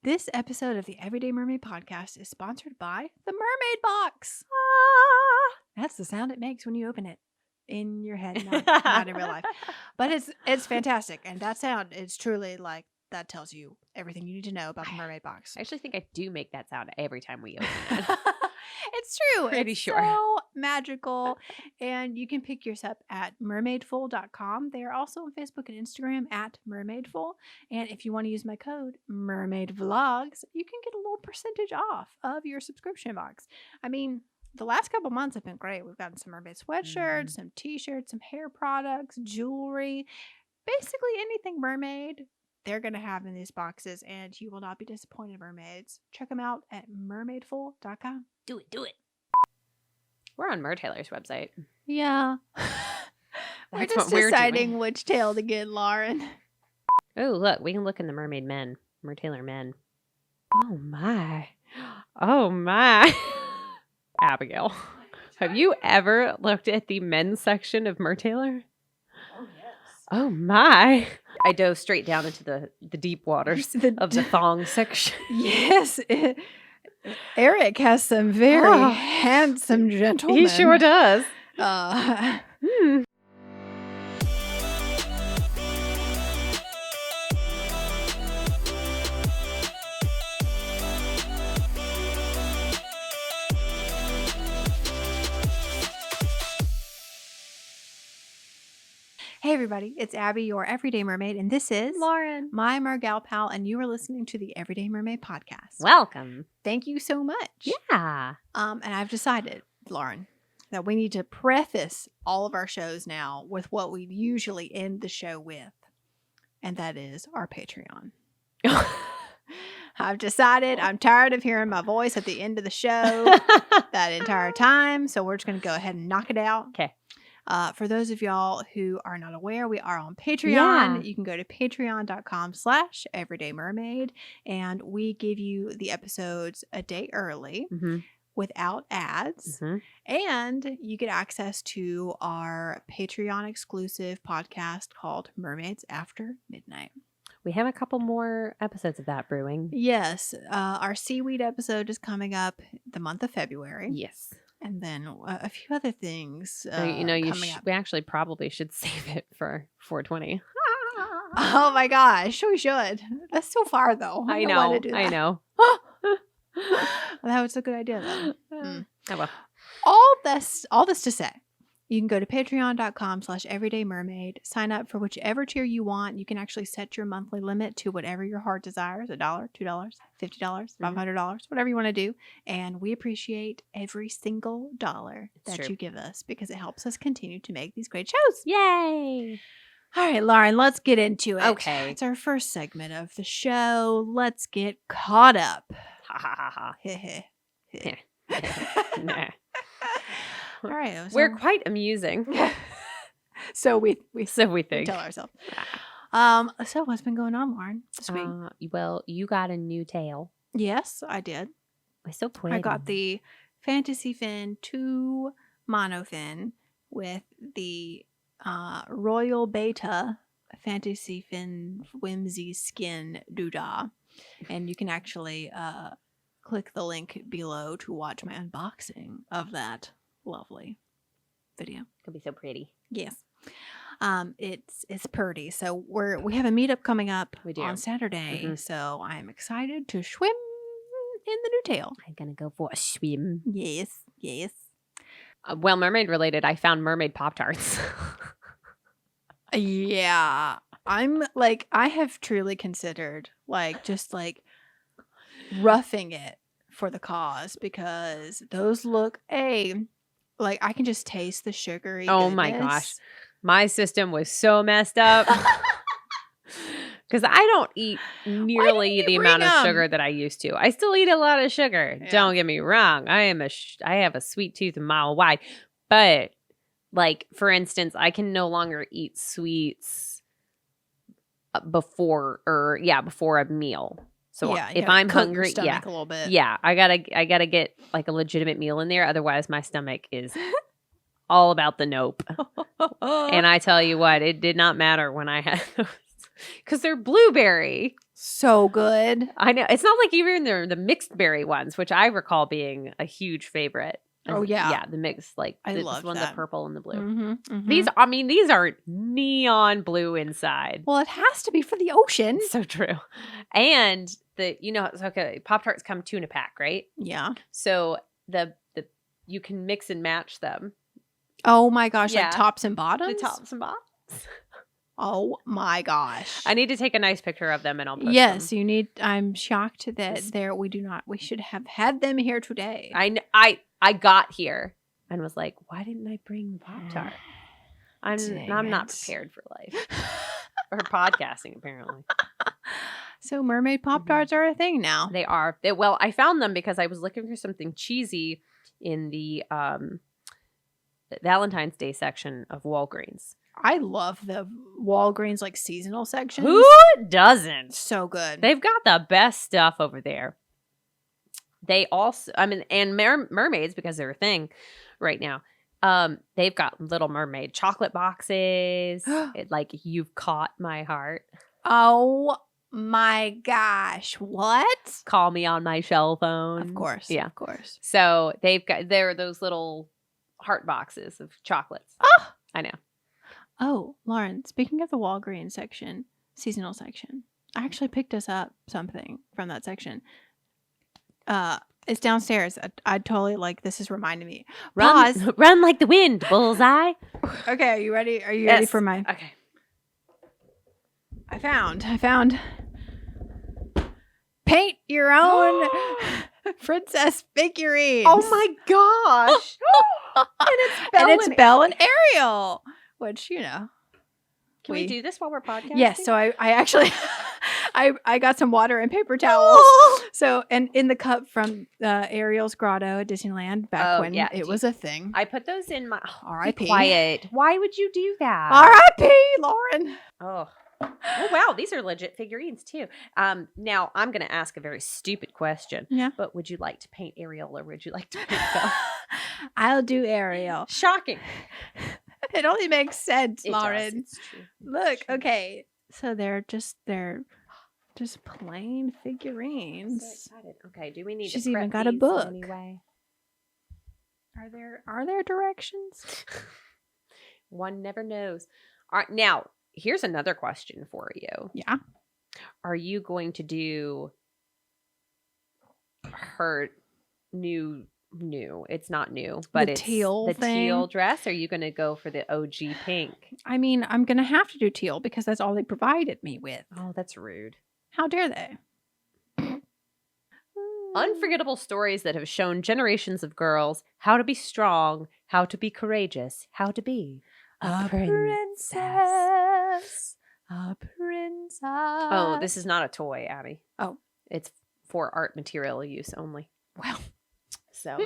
This episode of the Everyday Mermaid podcast is sponsored by the Mermaid Box. Ah! That's the sound it makes when you open it in your head, not in real life. But it's fantastic. And that sound is truly like, that tells you everything you need to know about the Mermaid Box. I actually think I do make that sound every time we open it. It's true. Pretty it's sure. So magical. And you can pick yours up at mermaidful.com. They are also on Facebook and Instagram at mermaidful. And if you want to use my code mermaidvlogs, you can get a little percentage off of your subscription box. I mean, the last couple months have been great. We've gotten some mermaid sweatshirts, some t-shirts, some hair products, jewelry, basically anything mermaid. They're going to have in these boxes, and you will not be disappointed, mermaids. Check them out at mermaidful.com. Do it. We're on Mertailor's website. Yeah. We're That's just what we're deciding doing. which tail to get, Lauren. Oh, look. We can look in the Mermaid Men. Mertailor Men. Oh, my. Oh, my. Abigail, have you ever looked at the men's section of Mertailor? Oh, yes. Oh, my. I dove straight down into the deep waters of the thong section. Yes. Eric has some very handsome gentlemen. He sure does. Hey everybody, it's Abby, your Everyday Mermaid, and this is Lauren, my Mergal pal, and you are listening to the Everyday Mermaid podcast. Welcome. Thank you so much. Yeah. And I've decided, Lauren, that we need to preface all of our shows now with what we usually end the show with, and that is our Patreon. I've decided I'm tired of hearing my voice at the end of the show that entire time, so we're just going to go ahead and knock it out. Okay. For those of y'all who are not aware, we are on Patreon. Yeah. You can go to patreon.com/everydaymermaid, and we give you the episodes a day early without ads. And you get access to our Patreon exclusive podcast called Mermaids After Midnight. We have a couple more episodes of that brewing. Yes. Our seaweed episode is coming up the month of February. Yes. And then a few other things. We actually probably should save it for 420. Oh my gosh, we should. That's so far though. I don't know. want to do that. I know. That was a good idea though. Oh, well. All this to say, you can go to patreon.com/everydaymermaid, sign up for whichever tier you want. You can actually set your monthly limit to whatever your heart desires, $1, $2, $50, $500, whatever you want to do. And we appreciate every single dollar that you give us because it helps us continue to make these great shows. Yay! All right, Lauren, let's get into it. Okay. It's our first segment of the show. Let's get caught up. Ha ha ha ha. Nah. All right. We're quite amusing. So we think. tell ourselves. So what's been going on, Lauren, this week? Well, you got a new tail. Yes, I did. It's so pretty. I got the Fantasy Fin 2 monofin with the Royal Beta Fantasy Fin Whimsy Skin Doodah. And you can actually click the link below to watch my unboxing of that lovely video. Could be so pretty. Yes. It's pretty. So we have a meetup coming up on Saturday. So I'm excited to swim in the new tail. I'm gonna go for a swim. Yes. Well, mermaid related, I found mermaid Pop-Tarts. Yeah. I'm like, I have truly considered just roughing it for the cause because those look like I can just taste the sugary goodness. My gosh. My system was so messed up. Because I don't eat nearly the amount of sugar that I used to. I still eat a lot of sugar. Yeah. Don't get me wrong. I have a sweet tooth a mile wide. But like, for instance, I can no longer eat sweets before a meal. So if I'm hungry, a little bit. I gotta get like a legitimate meal in there. Otherwise, my stomach is all about the nope. And I tell you what, it did not matter when I had those because they're blueberry. So good. I know. It's not like even the mixed berry ones, which I recall being a huge favorite. Oh, yeah. Yeah, the mix, like I this loved one, that. the purple and the blue. Mm-hmm, mm-hmm. These are neon blue inside. Well, it has to be for the ocean. So true. And okay, Pop-Tarts come 2 in a pack, right? Yeah. So the you can mix and match them. Oh my gosh, Yeah. like tops and bottoms? The tops and bottoms. Oh my gosh. I need to take a nice picture of them and I'll post them. Yes, you need. I'm shocked that we should have had them here today. I got here and was like, why didn't I bring Pop-Tart? I'm not prepared for life. Or podcasting, apparently. So mermaid Pop-Tarts are a thing now. They are. Well, I found them because I was looking for something cheesy in the Valentine's Day section of Walgreens. I love the Walgreens like seasonal section. Who doesn't? So good. They've got the best stuff over there. They also, and mermaids, because they're a thing right now. They've got Little Mermaid chocolate boxes. Like, you've caught my heart. Oh my gosh. What? Call me on my cell phone. Of course. Yeah. Of course. So there are those little heart boxes of chocolates. Oh. I know. Oh, Lauren, speaking of the Walgreens section, seasonal section, I actually picked us up something from that section. It's downstairs. I totally this is reminding me. Pause. Run like the wind, bullseye. Okay, are you ready? Are you ready for my? Okay. I found paint your own princess figurines. Oh my gosh. and it's Belle and Ariel, which Can we do this while we're podcasting? Yes. So I actually I got some water and paper towels. So and in the cup from Ariel's Grotto at Disneyland back when it was a thing. I put those in my R.I.P. Quiet. Why would you do that? R.I.P. Lauren. Oh, wow, these are legit figurines too. Now I'm going to ask a very stupid question. Yeah. But would you like to paint Ariel or would you like to paint Belle? I'll do Ariel. Shocking. It only makes sense, Lauren. Does. It's true. Look, okay. So they're just plain figurines. I'm so excited. Okay, do we need She's to prep even got a these book. anyway? Are there directions? One never knows. All right, now here's another question for you. Yeah. Are you going to do her new? It's not new, but it's teal the thing? Teal dress. Or are you going to go for the OG pink? I mean, I'm going to have to do teal because that's all they provided me with. Oh, that's rude. How dare they? Unforgettable stories that have shown generations of girls how to be strong, how to be courageous, how to be a princess. A princess. Oh, this is not a toy, Abby. Oh. It's for art material use only. Well. So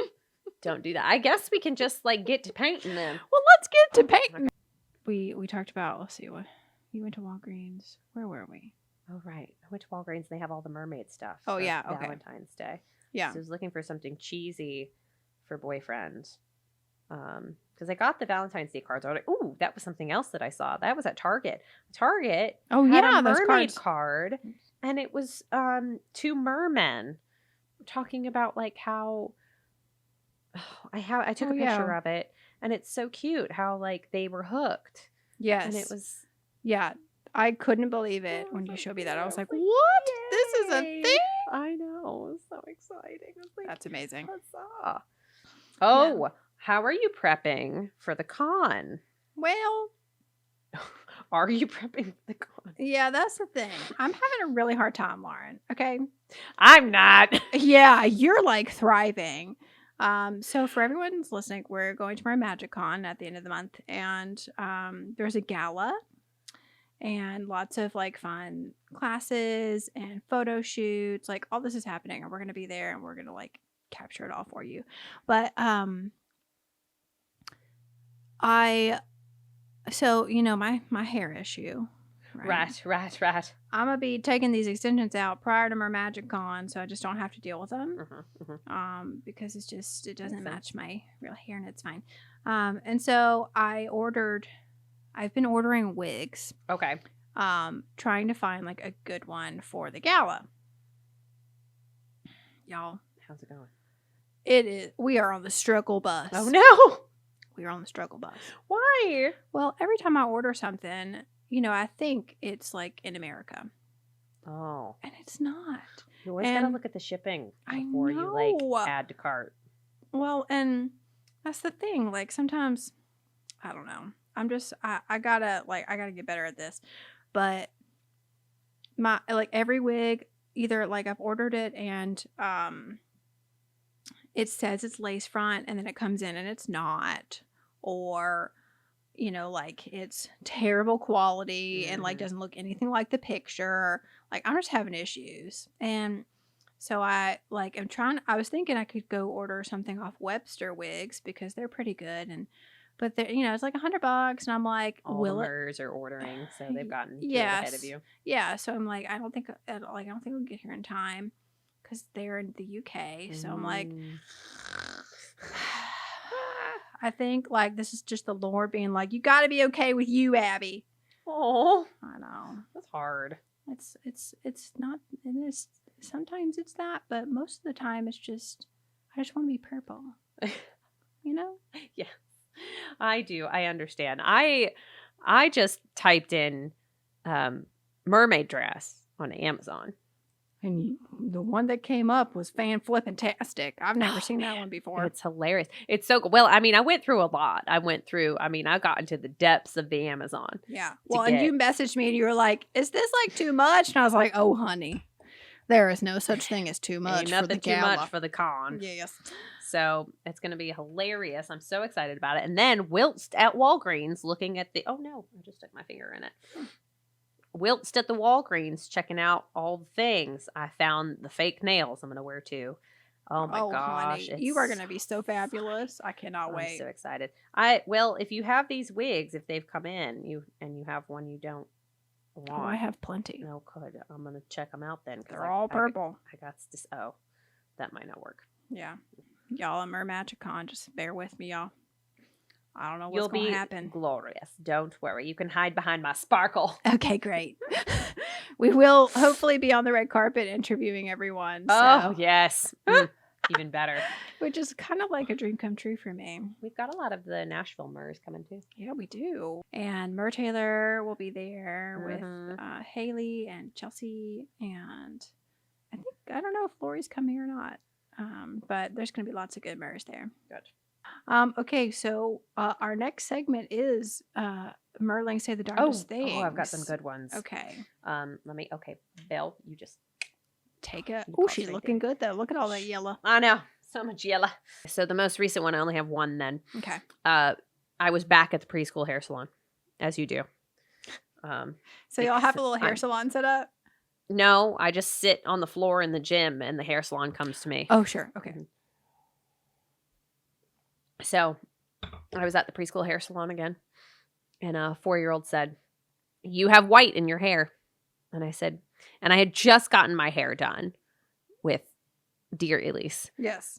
don't do that. I guess we can just get to painting them. Well, let's get to painting. Okay. We talked about, let's see, what you went to Walgreens. Where were we? Oh, right. I went to Walgreens and they have all the mermaid stuff. Oh, yeah. Okay. Valentine's Day. Yeah. So I was looking for something cheesy for boyfriend. Because I got the Valentine's Day cards. I was like, ooh, that was something else that I saw. That was at Target. Target had a those mermaid cards. card. And it was 2 mermen talking about how I took a picture of it, and it's so cute how they were hooked. Yes. And it was I couldn't believe it when you showed me that. I was like, what? Yay. This is a thing? I know. It was so exciting. I was like, That's amazing. huzzah. Oh, how are you prepping for the con? Well, Are you prepping for the con? yeah, that's the thing. I'm having a really hard time, Lauren. Okay. I'm not. Yeah, you're thriving. So for everyone who's listening, we're going to our MagicCon at the end of the month, and there's a gala and lots of fun classes and photo shoots. All this is happening, and we're gonna be there, and we're gonna capture it all for you. But my hair issue. Right. I'm gonna be taking these extensions out prior to my MagicCon, so I just don't have to deal with them. Because it doesn't match my real hair, and it's fine. And so I've been ordering wigs. Okay. trying to find like a good one for the gala. Y'all, How's it going? it is. We are on the struggle bus. Oh no! We are on the struggle bus. Why? Well, every time I order something, I think it's like in America. Oh. And it's not. You always gotta look at the shipping before you know. add to cart. Well, and that's the thing. Like sometimes, I don't know. I'm just I gotta get better at this. But my every wig, either I've ordered it and it says it's lace front and then it comes in and it's not, or it's terrible quality and doesn't look anything like the picture. I'm just having issues. And so I was thinking I could go order something off Webster Wigs because they're pretty good, but they're, it's like $100 and I'm like, all the MERS are ordering, so they've gotten ahead of you. Yeah, so I'm like, I don't think we'll get here in time because they're in the UK. So I'm like, I think this is just the Lord being like, you got to be okay with you, Abby. Oh, I know that's hard. It's not. It is sometimes it's that, but most of the time it's just I just want to be purple. Yeah, I do. I understand. I just typed in mermaid dress on Amazon. And the one that came up was fan flippin-tastic. I've never seen that one before. It's hilarious. It's so well. I mean, I went through a lot. I got into the depths of the Amazon. Yeah. Well, and you messaged me and you were like, "Is this too much?" And I was like, "Oh, honey, there is no such thing as too much for the gala. Too much for the con." Yes. So it's going to be hilarious. I'm so excited about it. And then whilst at Walgreens looking at oh no, I just stuck my finger in it. Whilst at the Walgreens checking out all the things, I found the fake nails I'm going to wear too. Oh my gosh. Honey, you are going to be so fabulous. I cannot wait. I'm so excited. If you have these wigs, if they've come in, you have one you don't want. Oh, I have plenty. No, good. I'm going to check them out then. They're all purple. I got this. Oh, that might not work. Yeah. Y'all, at Mermagicon, just bear with me, y'all. I don't know what's going to happen. Glorious. Don't worry. You can hide behind my sparkle. Okay, great. We will hopefully be on the red carpet interviewing everyone. Oh, yes. Even better. Which is kind of like a dream come true for me. We've got a lot of the Nashville MERS coming too. Yeah, we do. And Mertailor will be there with Haley and Chelsea. And I don't know if Lori's coming or not. But there's going to be lots of good MERS there. Good. Okay, so our next segment is Merlings say the darndest things. Oh, I've got some good ones. Okay. Bill, you just take a. Oh, she's looking good though. Look at all that yellow. I know, so much yellow. So the most recent one, I only have one. Then. Okay. I was back at the preschool hair salon, as you do. So y'all have a little hair salon set up? No, I just sit on the floor in the gym, and the hair salon comes to me. Oh, sure. Okay. So I was at the preschool hair salon again, and a 4-year-old said, "You have white in your hair." And I said, and I had just gotten my hair done with Dear Elise. Yes.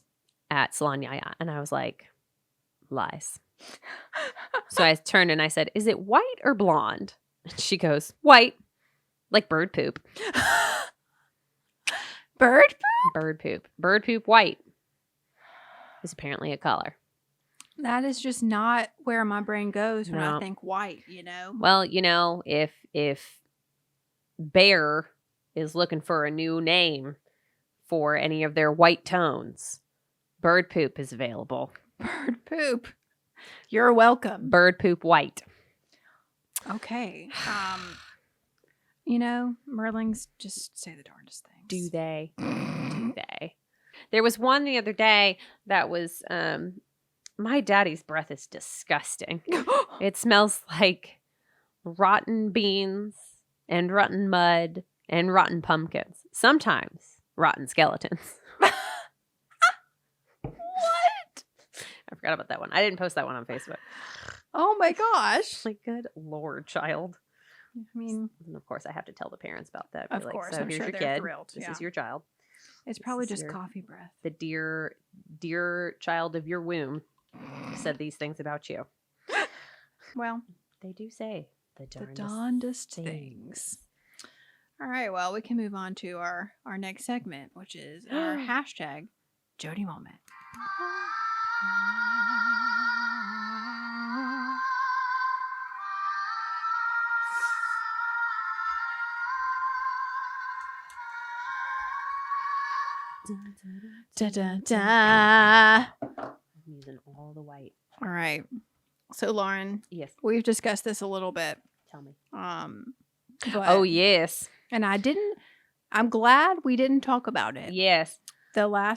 At Salon Yaya. And I was like, lies. So I turned and I said, "Is it white or blonde?" And she goes, "White. Like bird poop." Bird poop? Bird poop. Bird poop white is apparently a color. That is just not where my brain goes when I think white, Well, if Bear is looking for a new name for any of their white tones, bird poop is available. Bird poop. You're welcome. Bird poop white. Okay. Merlings just say the darndest things. Do they? Do they? There was one the other day that was my daddy's breath is disgusting. It smells like rotten beans and rotten mud and rotten pumpkins. Sometimes rotten skeletons. What? I forgot about that one. I didn't post that one on Facebook. Oh my gosh. Like, good Lord, child. I mean, and of course, I have to tell the parents about that. Of course, so I'm here's sure your they're kid. thrilled. This is your child. It's probably just coffee breath. The dear child of your womb said these things about you. Well, they do say The darndest things. All right, well, we can move on to our next segment, which is our hashtag Jodi moment. Da, da, da. I'm using all the white. All right. So, Lauren. Yes. We've discussed this a little bit. Tell me. But, oh, yes. And I'm glad we didn't talk about it. Yes. I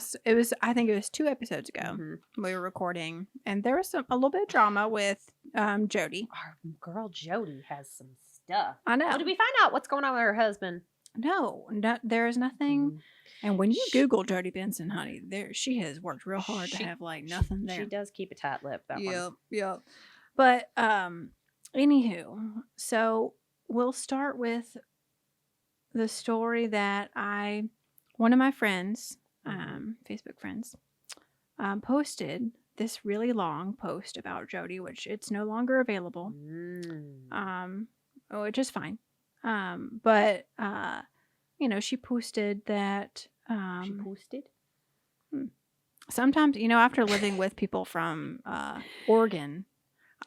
think it was 2 episodes ago we were recording, and there was a little bit of drama with Jodi. Our girl Jodi has some stuff. I know. Oh, did we find out what's going on with her husband? No, there is nothing. And when you Google Jodi Benson, honey, she has worked real hard to have like nothing there. She does keep a tight lip. That one. Yep. But anywho, so we'll start with the story that one of my friends, Facebook friends, posted this really long post about Jodi, which it's no longer available. Which is fine. But she posted that. She posted? Sometimes, after living with people from Oregon,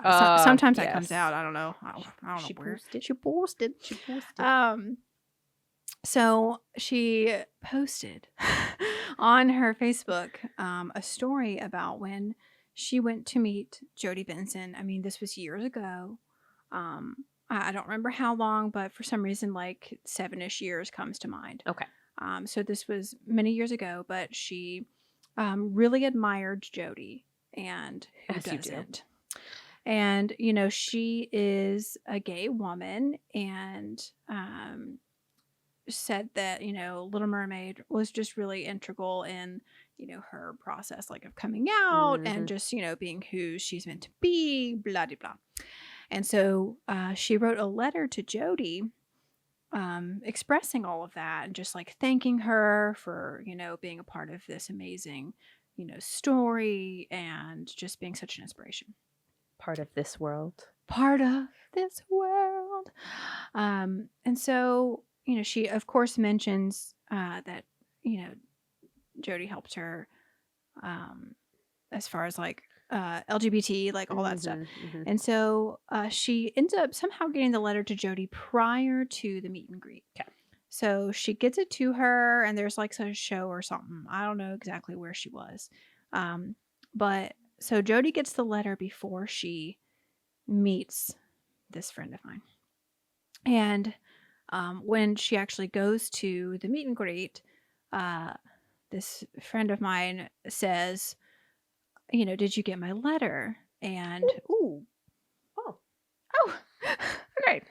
sometimes that comes out. I don't know. I don't know where. She posted. So she posted on her Facebook a story about when she went to meet Jodi Benson. I mean, this was years ago. I don't remember how long, but for some reason, like 7-ish years comes to mind. Okay. So this was many years ago, but she really admired Jodi, and who doesn't? And, she is a gay woman, and said that, Little Mermaid was just really integral in, her process, like, of coming out and just, being who she's meant to be, blah, blah, blah. And so she wrote a letter to Jodi expressing all of that and just like thanking her for, being a part of this amazing, story and just being such an inspiration. Part of this world. And so, she of course mentions that, Jodi helped her as far as like LGBT, like all that stuff. And so she ends up somehow getting the letter to Jodi prior to the meet and greet. Okay. So she gets it to her, and there's like some show or something. I don't know exactly where she was. But so Jodi gets the letter before she meets this friend of mine. And when she actually goes to the meet and greet, this friend of mine says, did you get my letter? And oh, great.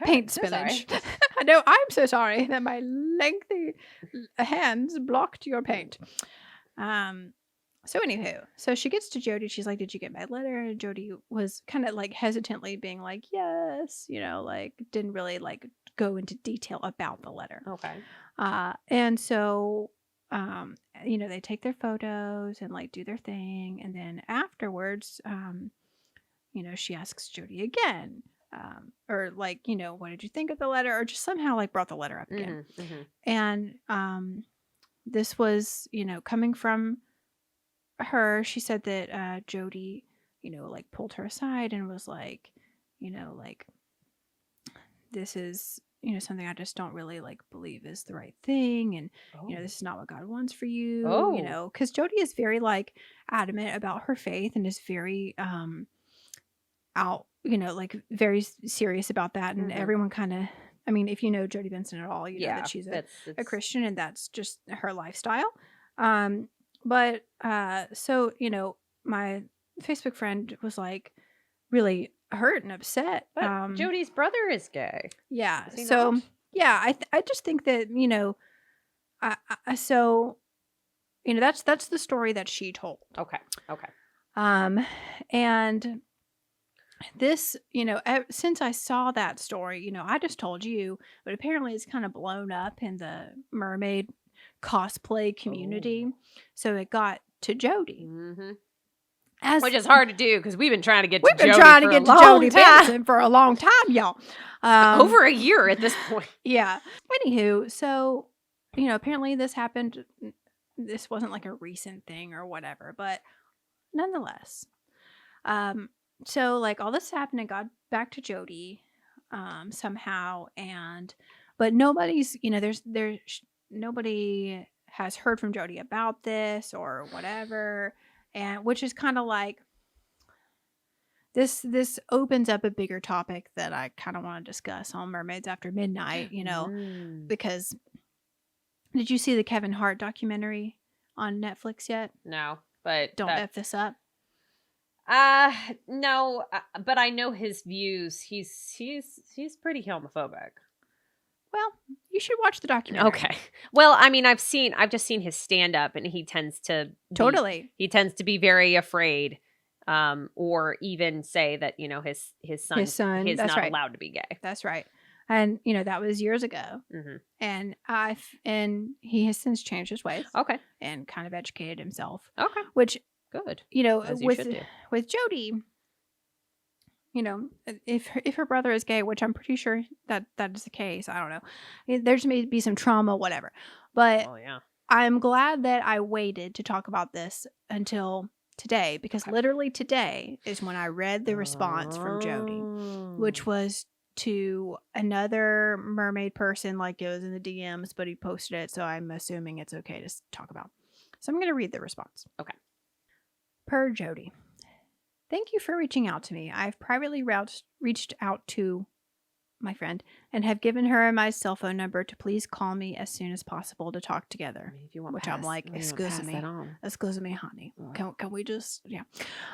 Paint spillage. I know. I'm so sorry that my lengthy hands blocked your paint. So anywho, so she gets to Jodi. She's like, "Did you get my letter?" And Jodi was kind of like hesitantly being like, "Yes," like didn't really like go into detail about the letter. Okay. And so. They take their photos and like do their thing. And then afterwards, she asks Jodi again, or like, what did you think of the letter? Or just somehow like brought the letter up again. And this was, coming from her. She said that Jodi, like pulled her aside and was like, like, this is, something I just don't really like believe is the right thing. And, this is not what God wants for you, because Jodi is very like adamant about her faith and is very out, like very serious about that. And everyone kind of, I mean, if you know Jodi Benson at all, you know that she's a Christian, and that's just her lifestyle. But so, my Facebook friend was like really hurt and upset. But Jodi's brother is gay. Yeah. So not? Yeah, I just think that, so that's the story that she told. Okay. And this, since I saw that story, I just told you, but apparently it's kind of blown up in the mermaid cosplay community. So it got to Jodi. Which is hard to do because we've been trying to get we've to been Jodi trying to for get a to long Jodi time. Benson for a long time, y'all. Over a year at this point. Yeah. Anywho, so, apparently this happened. This wasn't like a recent thing or whatever, but nonetheless. So like all this happened and got back to Jodi somehow, but nobody's, nobody has heard from Jodi about this or whatever, and which is kind of like this opens up a bigger topic that I kind of want to discuss on Mermaids After Midnight, because did you see the Kevin Hart documentary on Netflix yet? No, but Don't F this up. No, but I know his views. He's pretty homophobic. Well, you should watch the documentary. Okay. Well, I mean, I've just seen his stand up, and he tends to be very afraid, or even say that his son is not allowed to be gay. That's right. And that was years ago. Mm-hmm. And he has since changed his ways. Okay. And kind of educated himself. Okay. Which good. With Jodi, if her brother is gay, which I'm pretty sure that is the case. I don't know. There's may be some trauma, whatever. But I'm glad that I waited to talk about this until today, because literally today is when I read the response from Jodi, which was to another mermaid person. Like, it was in the DMs, but he posted it, so I'm assuming it's okay to talk about. So I'm going to read the response. Okay. Per Jodi. Thank you for reaching out to me. I've privately reached out to my friend and have given her my cell phone number to please call me as soon as possible to talk together. If you want which I'm like, excuse me, honey. Right. Can we just,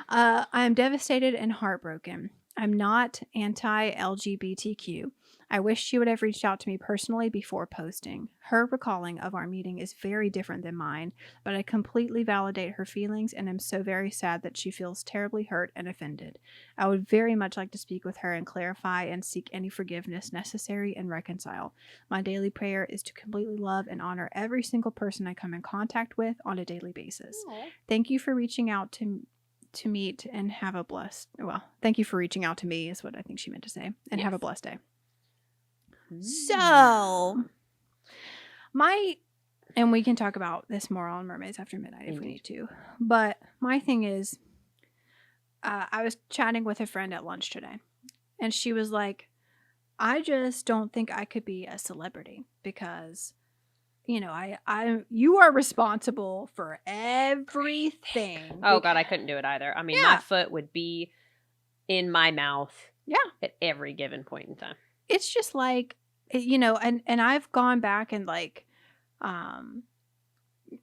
I am devastated and heartbroken. I'm not anti-LGBTQ. I wish she would have reached out to me personally before posting. Her recalling of our meeting is very different than mine, but I completely validate her feelings and am so very sad that she feels terribly hurt and offended. I would very much like to speak with her and clarify and seek any forgiveness necessary and reconcile. My daily prayer is to completely love and honor every single person I come in contact with on a daily basis. Aww. Thank you for reaching out to meet and have a blessed, thank you for reaching out to me is what I think she meant to say, and have a blessed day. So, and we can talk about this more on Mermaids After Midnight if we need to, but my thing is, I was chatting with a friend at lunch today, and she was like, I just don't think I could be a celebrity because, you are responsible for everything. Oh God, I couldn't do it either. I mean, my foot would be in my mouth at every given point in time. It's just like, and I've gone back and like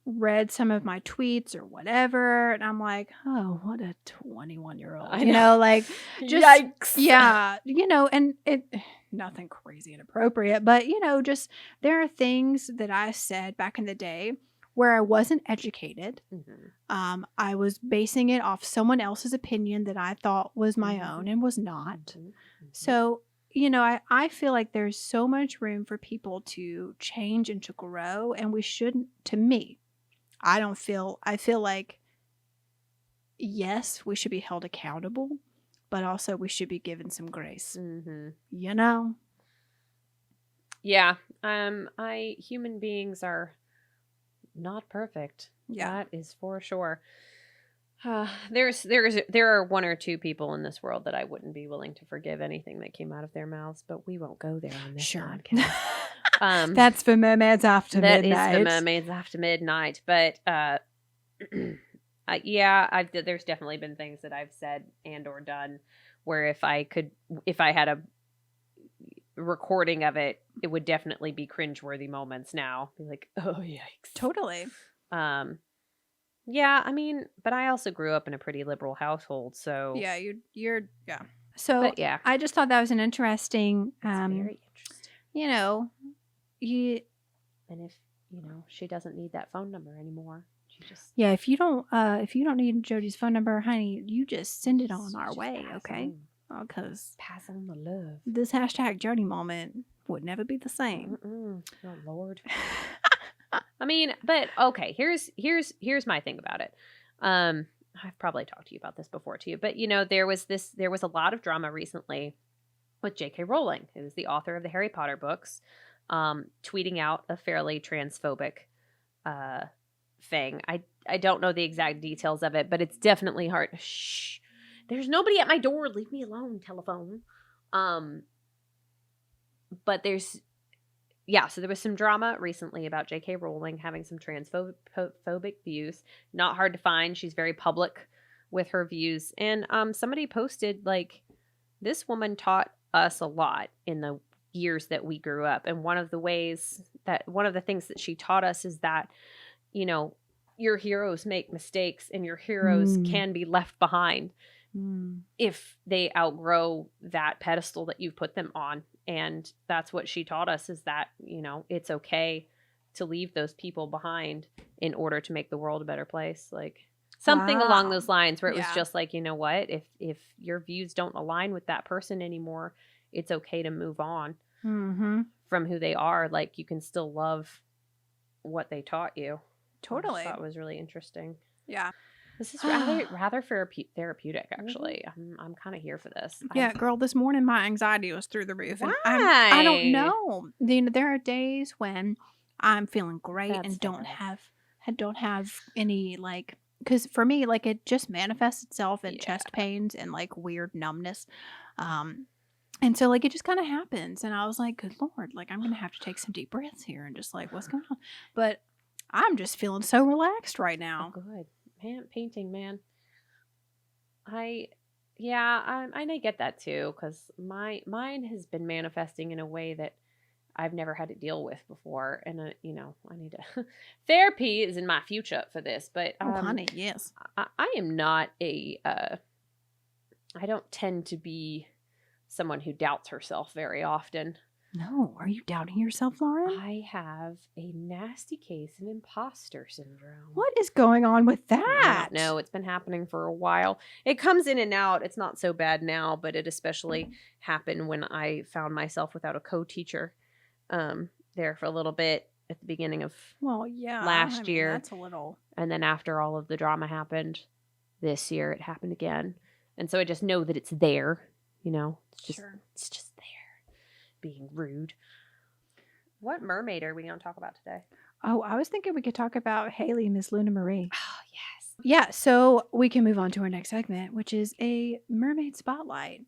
read some of my tweets or whatever, and I'm like, oh, what a 21-year-old. Like, just yikes. Yeah, and it nothing crazy inappropriate, but just there are things that I said back in the day where I wasn't educated. Mm-hmm. I was basing it off someone else's opinion that I thought was my own and was not. Mm-hmm. So, I feel like there's so much room for people to change and to grow, and we shouldn't, to me, I feel like, yes, we should be held accountable, but also we should be given some grace. Mm-hmm. Yeah. Human beings are not perfect. Yeah. That is for sure. There are one or two people in this world that I wouldn't be willing to forgive anything that came out of their mouths, but we won't go there on this podcast. That's for Mermaids After Midnight. That is for Mermaids After Midnight. But there's definitely been things that I've said and or done where if I had a recording of it, it would definitely be cringeworthy moments now. Be like, oh yikes. Totally. Yeah, I mean, but I also grew up in a pretty liberal household, so yeah, you're So but yeah, I just thought that was an interesting. Very interesting. And if she doesn't need that phone number anymore, she just if you don't need Jodi's phone number, honey, you just send it on our way, okay? Because pass on the love. This hashtag Jodi moment would never be the same. Oh Lord. I mean, but okay, here's my thing about it. I've probably talked to you about this before too, but there was a lot of drama recently with J.K. Rowling, who is the author of the Harry Potter books, tweeting out a fairly transphobic thing. I don't know the exact details of it, but it's definitely hard. Shh. There's nobody at my door. Leave me alone, telephone. But so there was some drama recently about J.K. Rowling having some transphobic views. Not hard to find. She's very public with her views. And somebody posted, like, this woman taught us a lot in the years that we grew up. And one of the things that she taught us is that, your heroes make mistakes and your heroes can be left behind if they outgrow that pedestal that you've put them on. And that's what she taught us, is that, it's okay to leave those people behind in order to make the world a better place. Like something along those lines, where it was just like, you know what, if your views don't align with that person anymore, it's okay to move on from who they are. Like, you can still love what they taught you. Totally. I thought it was really interesting. Yeah. This is rather therapeutic, actually. I'm kind of here for this. Yeah, girl, this morning my anxiety was through the roof. Why? And I don't know. There are days when I'm feeling great and don't have any, like, because for me, like, it just manifests itself in chest pains and like weird numbness. And so, like, it just kind of happens. And I was like, good Lord, like, I'm going to have to take some deep breaths here and just like, what's going on? But I'm just feeling so relaxed right now. Oh, good. Man, painting, man. I get that too, because mine has been manifesting in a way that I've never had to deal with before, and I need to. Therapy is in my future for this, but honey, yes, I am not I don't tend to be someone who doubts herself very often. No, are you doubting yourself, Lauren? I have a nasty case of imposter syndrome. What is going on with that? No, it's been happening for a while. It comes in and out. It's not so bad now, but it especially happened when I found myself without a co-teacher there for a little bit at the beginning of last year. That's a little. And then after all of the drama happened this year, it happened again. And so I just know that it's there, It's just there. Being rude. What mermaid are we going to talk about today? Oh, I was thinking we could talk about Haley, Miss Luna Marie. Oh, yes. Yeah, so we can move on to our next segment, which is a mermaid spotlight.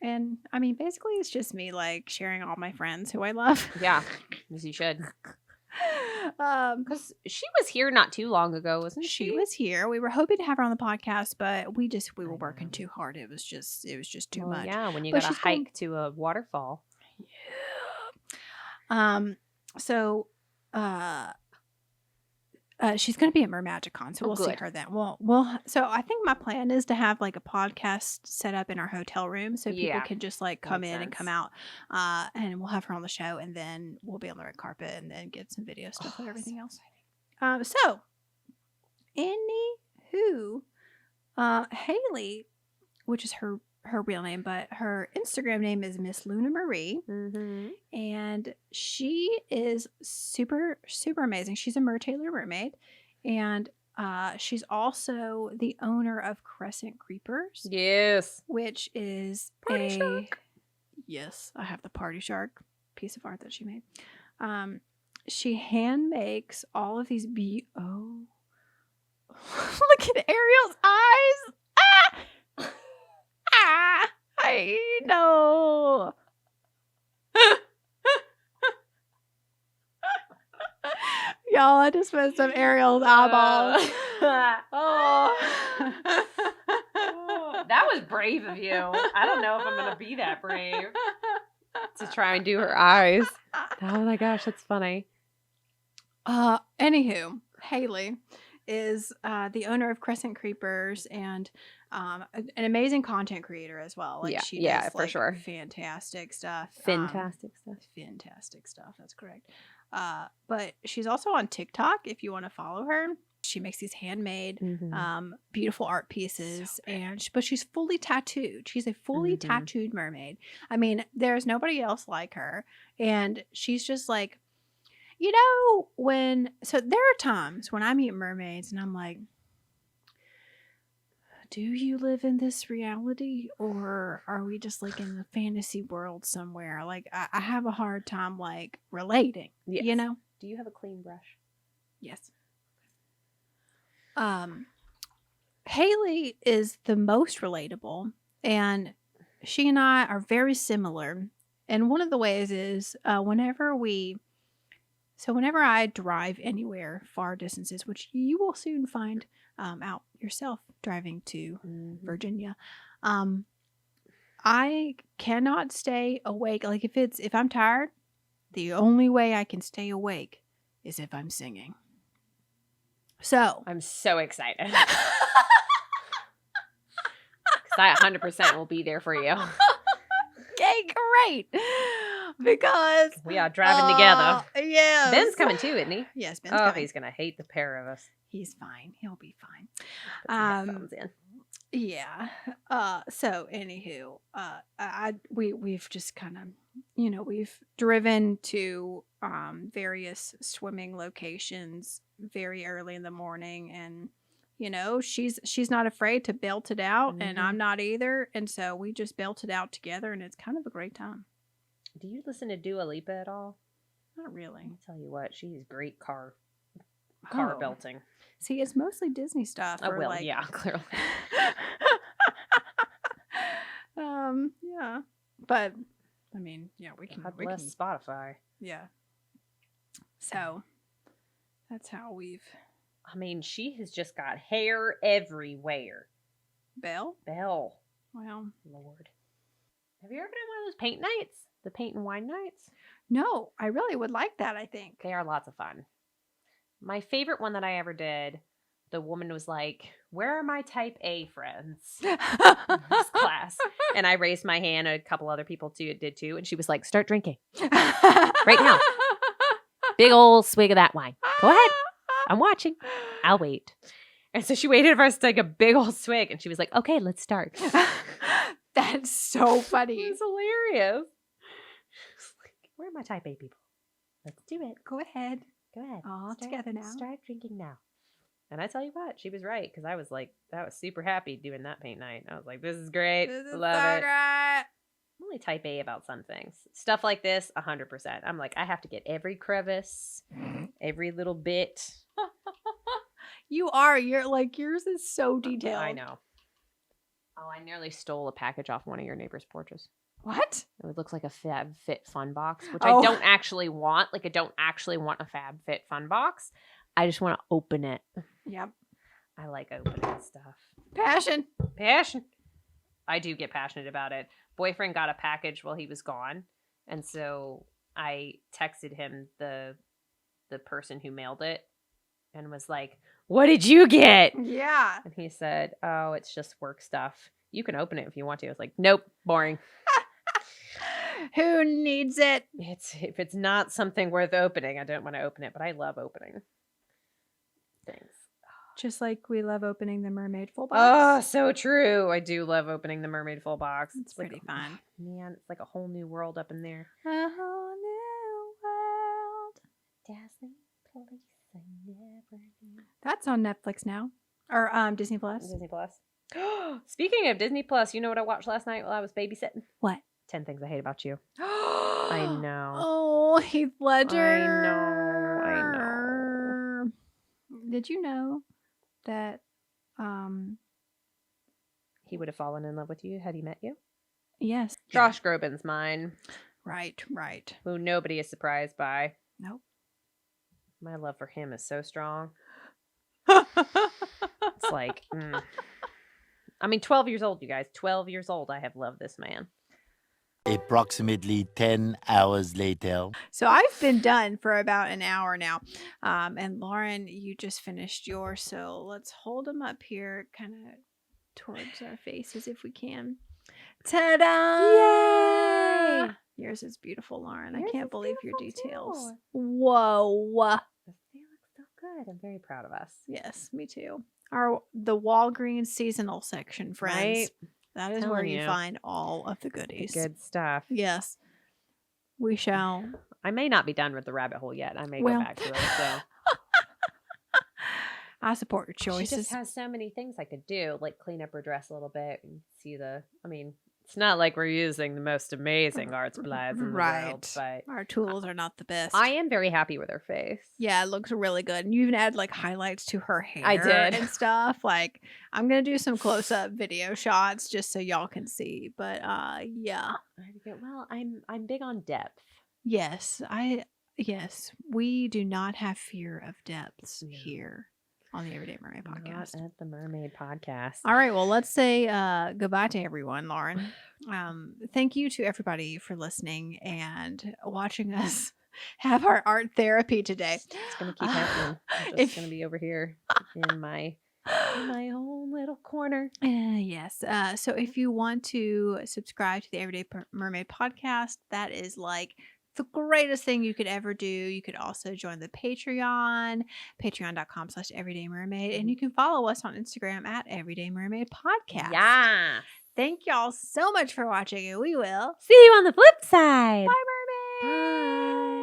And I mean, basically, it's just me like sharing all my friends who I love. Yeah, as you should. Because she was here not too long ago, wasn't she? She was here. We were hoping to have her on the podcast, but we were working too hard. It was just too much. Yeah, when you got to hike to a waterfall. Yeah. So she's going to be at MerMagicCon, so we'll see her then. So I think my plan is to have like a podcast set up in our hotel room so people can just like come in and come out, and we'll have her on the show, and then we'll be on the red carpet and then get some video stuff and everything else. So anywho, Haley, which is her real name, but her Instagram name is Miss Luna Marie. And she is super, super amazing. She's a Mertailor mermaid. And she's also the owner of Crescent Creepers. Yes. Which is Party shark. Yes, I have the party shark piece of art that she made. She hand makes all of these look at Ariel's eyes. I know. Y'all, I just messed up Ariel's eyeballs. That was brave of you. I don't know if I'm going to be that brave to try and do her eyes. Oh my gosh, that's funny. Anywho, Haley is the owner of Crescent Creepers and an amazing content creator as well. Like she does, for sure. Fantastic stuff. Fantastic stuff. That's correct. But she's also on TikTok if you want to follow her. She makes these handmade, beautiful art pieces, but she's fully tattooed. She's a fully tattooed mermaid. I mean, there's nobody else like her, and she's just like, so there are times when I meet mermaids and I'm like, do you live in this reality, or are we just like in the fantasy world somewhere? Like, I have a hard time like relating. Yes. You know? Do you have a clean brush? Yes. Haley is the most relatable, and she and I are very similar. And one of the ways is whenever I drive anywhere far distances, which you will soon find out yourself driving to Virginia, I cannot stay awake. Like if I'm tired, the only way I can stay awake is if I'm singing. So I'm so excited. I 100% will be there for you. Okay, great. Because we are driving together. Yes. Ben's coming too, isn't he? Yes, Ben's coming. He's gonna hate the pair of us. He's fine. He'll be fine. Put some headphones in. Yeah. So anywho, we've just kind of, we've driven to various swimming locations very early in the morning, and she's not afraid to belt it out, and I'm not either, and so we just belt it out together, and it's kind of a great time. Do you listen to Dua Lipa at all? Not really. I'll tell you what, she's great car belting. See, it's mostly Disney stuff. Oh, well, yeah, clearly. Yeah, but I mean, yeah, we can. God bless Spotify. Yeah. So that's how we've. I mean, she has just got hair everywhere. Belle? Well, Lord. Have you ever been on one of those paint nights? The paint and wine nights? No, I really would like that, I think. They are lots of fun. My favorite one that I ever did, the woman was like, "Where are my type A friends?" in this class. And I raised my hand, and a couple other people did too. And she was like, "Start drinking. Right now. Big old swig of that wine. Go ahead. I'm watching. I'll wait." And so she waited for us to take a big old swig, and she was like, "Okay, let's start." That's so funny. It was hilarious. Like, where are my type A people? Let's do it. Go ahead. All together now. Start drinking now. And I tell you what, she was right, because I was super happy doing that paint night. I was like, this is great. This is Love so it. great. I'm only type A about some things. Stuff like this, 100%. I'm like, I have to get every crevice, every little bit. You're like, yours is so detailed. I know. Oh, I nearly stole a package off one of your neighbor's porches. What? It looks like a Fab Fit Fun box, which I don't actually want. Like, I don't actually want a Fab Fit Fun box. I just want to open it. Yep. I like opening stuff. Passion. I do get passionate about it. Boyfriend got a package while he was gone, and so I texted him the person who mailed it and was like, "What did you get?" Yeah. And he said, "Oh, it's just work stuff. You can open it if you want to." I was like, "Nope, boring." Who needs it? If it's not something worth opening, I don't want to open it, but I love opening things. Just like we love opening the Mermaid full box. Oh, so true. I do love opening the Mermaid full box. It's pretty fun. Man, it's like a whole new world up in there. A whole new world. Dazzling place I never knew. That's on Netflix now. Or Disney Plus. Disney Plus. Speaking of Disney Plus, you know what I watched last night while I was babysitting? What? 10 Things I Hate About You. I know. Oh, Heath Ledger. I know. Did you know that he would have fallen in love with you had he met you? Yes. Josh Groban's mine. Right. Who nobody is surprised by. Nope. My love for him is so strong. It's like, I mean, 12 years old, you guys. 12 years old, I have loved this man. Approximately 10 hours later. So I've been done for about an hour now. And Lauren, you just finished yours. So let's hold them up here kind of towards our faces if we can. Ta-da! Yay! Yours is beautiful, Lauren. Yours I can't is believe your beautiful, details. too. Whoa. They look so good. I'm very proud of us. Yes, me too. The Walgreens seasonal section, friends. Right? That is where you find all of the goodies. Good stuff. Yes. We shall. I may not be done with the rabbit hole yet. I may go back to it. So I support your She choices. just has so many things I could do, like clean up her dress a little bit and see it's not like we're using the most amazing art supplies in the world, but our tools are not the best. I am very happy with her face. Yeah, it looks really good. And you even add like highlights to her hair I did. and stuff. Like I'm gonna do some close-up video shots just so y'all can see. But yeah. Well, I'm big on depth. Yes, we do not have fear of depths here on the Everyday Mermaid podcast. Not at the Mermaid podcast. All right, well, let's say goodbye to everyone, Lauren. Thank you to everybody for listening and watching us have our art therapy today. It's gonna keep happening. I'm just gonna be over here in my own little corner. Yes. So if you want to subscribe to the Everyday Mermaid podcast, that is like the greatest thing you could ever do. You could also join the Patreon, patreon.com/everydaymermaid, and you can follow us on Instagram at Everyday Mermaid Podcast. Yeah. Thank y'all so much for watching, and we will see you on the flip side. Bye, Mermaid. Bye.